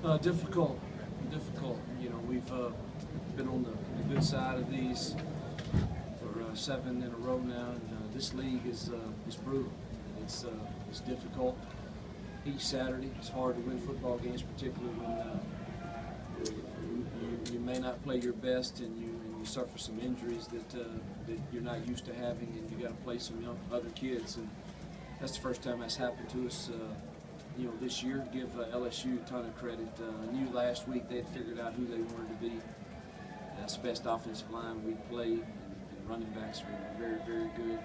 Difficult. You know, we've been on the good side of these for 7 in a row now, and this league is brutal. It's difficult. Each Saturday, it's hard to win football games, particularly when you may not play your best and you suffer some injuries that you're not used to having, and you got to play some other kids. And that's the first time that's happened to us. You know, this year, give LSU a ton of credit. I knew last week they'd figured out who they wanted to be. That's the best offensive line we played, and running backs are very, very good.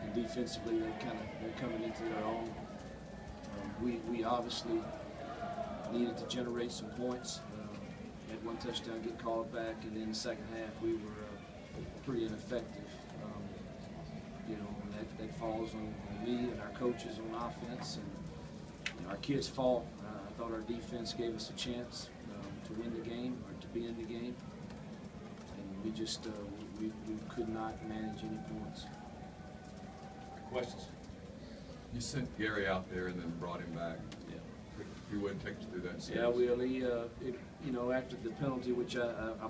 And defensively, they're coming into their own. We obviously needed to generate some points. Had one touchdown get called back, and in the second half we were pretty ineffective. You know, that falls on me and our coaches on offense, and you know, our kids fought. I thought our defense gave us a chance to win the game or to be in the game, and we just we could not manage any points. Questions? You sent Gary out there and then brought him back. Yeah. If you wouldn't take us through that series. Yeah, well, you know, after the penalty, which I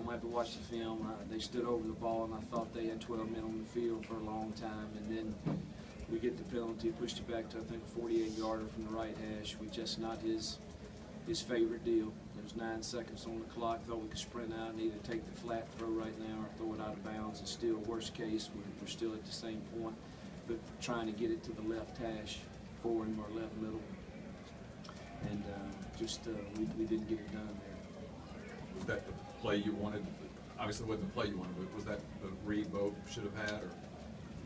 might have to watch the film, they stood over the ball, and I thought they had 12 men on the field for a long time, and then we get the penalty, pushed it back to, I think, a 48-yarder from the right hash, which just not his favorite deal. There was 9 seconds on the clock. Thought we could sprint out and either take the flat throw right now or throw it out of bounds. And still, worst case, we're still at the same point, but trying to get it to the left hash for him or left middle. And we didn't get it done there. Was that the play you wanted? Obviously, it wasn't the play you wanted, but was that the read Bo should have had? Or?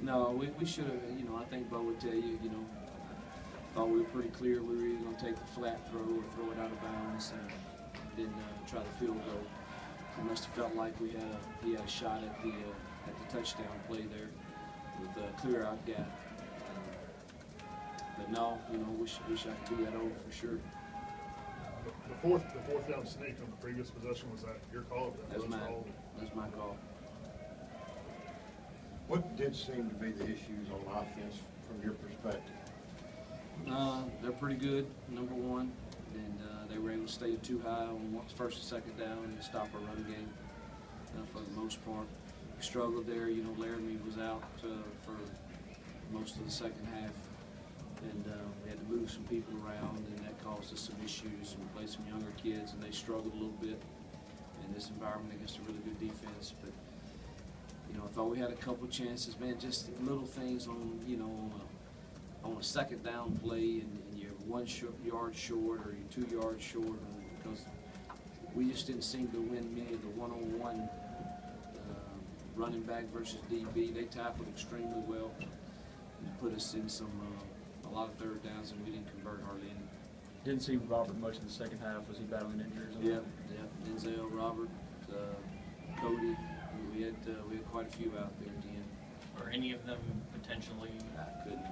No, we should have. You know, I think Bo would tell you. You know, thought we were pretty clear we were either going to take the flat throw or throw it out of bounds, and then try the field goal. He must have felt like he had a shot at the touchdown play there with a clear out gap. But no, you know, wish I could do that over for sure. The fourth down sneak on the previous possession, was that your call? That's my call. What did seem to be the issues on offense from your perspective? They're pretty good, number one, and they were able to stay too high on first and second down and stop our run game for the most part. We struggled there. You know, Laramie was out for most of the second half. And we had to move some people around, and that caused us some issues. We played some younger kids, and they struggled a little bit in this environment against a really good defense. But you know, I thought we had a couple chances, man. Just little things on, you know, on a second down play, and you're 1 yard short or you're 2 yards short, because we just didn't seem to win many of the one-on-one running back versus DB. They tackled extremely well and put us in a lot of third downs, and we didn't convert hardly any. Didn't see Robert much in the second half. Was he battling injuries? Yeah. Denzel, Robert, Cody. We had quite a few out there at the end. Are any of them potentially? I couldn't.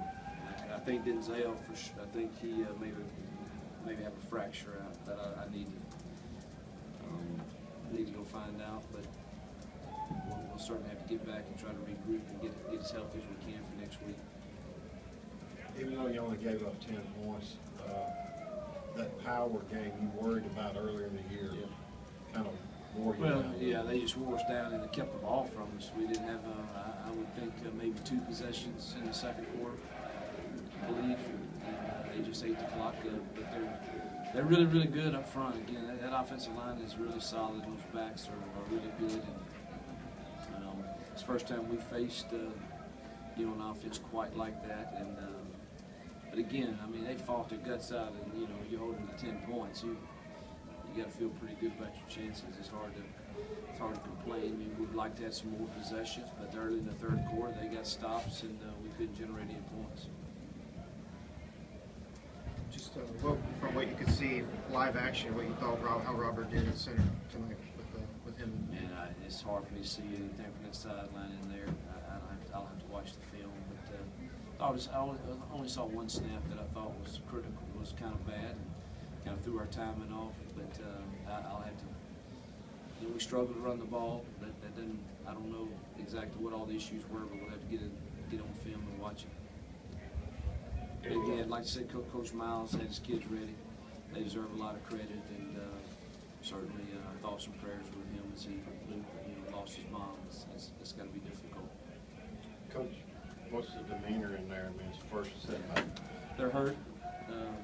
I think Denzel for sure. I think he maybe have a fracture out that I need to go find out. But we'll certainly have to get back and try to regroup and get as healthy as we can for next week. Even though you only gave up 10 points, that power game you worried about earlier in the year kind of wore you down. Yeah, they just wore us down and they kept the ball from us. We didn't have, I would think, maybe 2 possessions in the second quarter, I believe. They just ate the clock up, but they're really, really good up front. Again, that offensive line is really solid. Those backs are really good. And, it's the first time we faced you know, an offense quite like that. And but again, I mean, they fought their guts out, and you know, you hold them to 10 points, you got to feel pretty good about your chances. It's hard to complain. I mean, we'd like to have some more possessions, but early in the third quarter, they got stops, and we couldn't generate any points. Just from what you could see live action, what you thought how Robert did at center tonight with him. And it's hard for me to see anything from that sideline in there. I'll have to watch the film, but I only saw one snap that I thought was critical, was kind of bad, and kind of threw our timing off. But I'll have to. You know, we struggled to run the ball. That didn't. I don't know exactly what all the issues were, but we'll have to get on film and watch it. But again, like I said, Coach Miles had his kids ready. they deserve a lot of credit, and certainly thoughts and prayers with him as he lost his mom. It's got to be difficult. Coach, what's the demeanor in there? I mean, it's the first setback. They're hurt.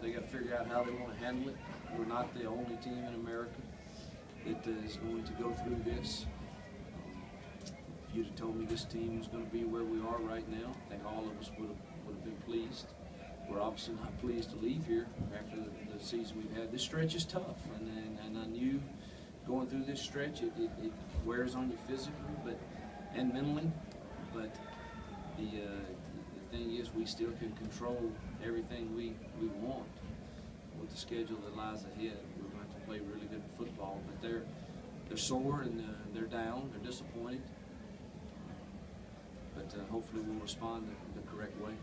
They got to figure out how they want to handle it. We're not the only team in America that is going to go through this. If you'd have told me this team was going to be where we are right now, I think all of us would have been pleased. We're obviously not pleased to leave here after the season we've had. This stretch is tough, and I knew going through this stretch it wears on you physically, and mentally. But the thing is, we still can control everything we want with the schedule that lies ahead. We're going to have to play really good football, but they're sore and they're down, they're disappointed. But hopefully we'll respond the correct way.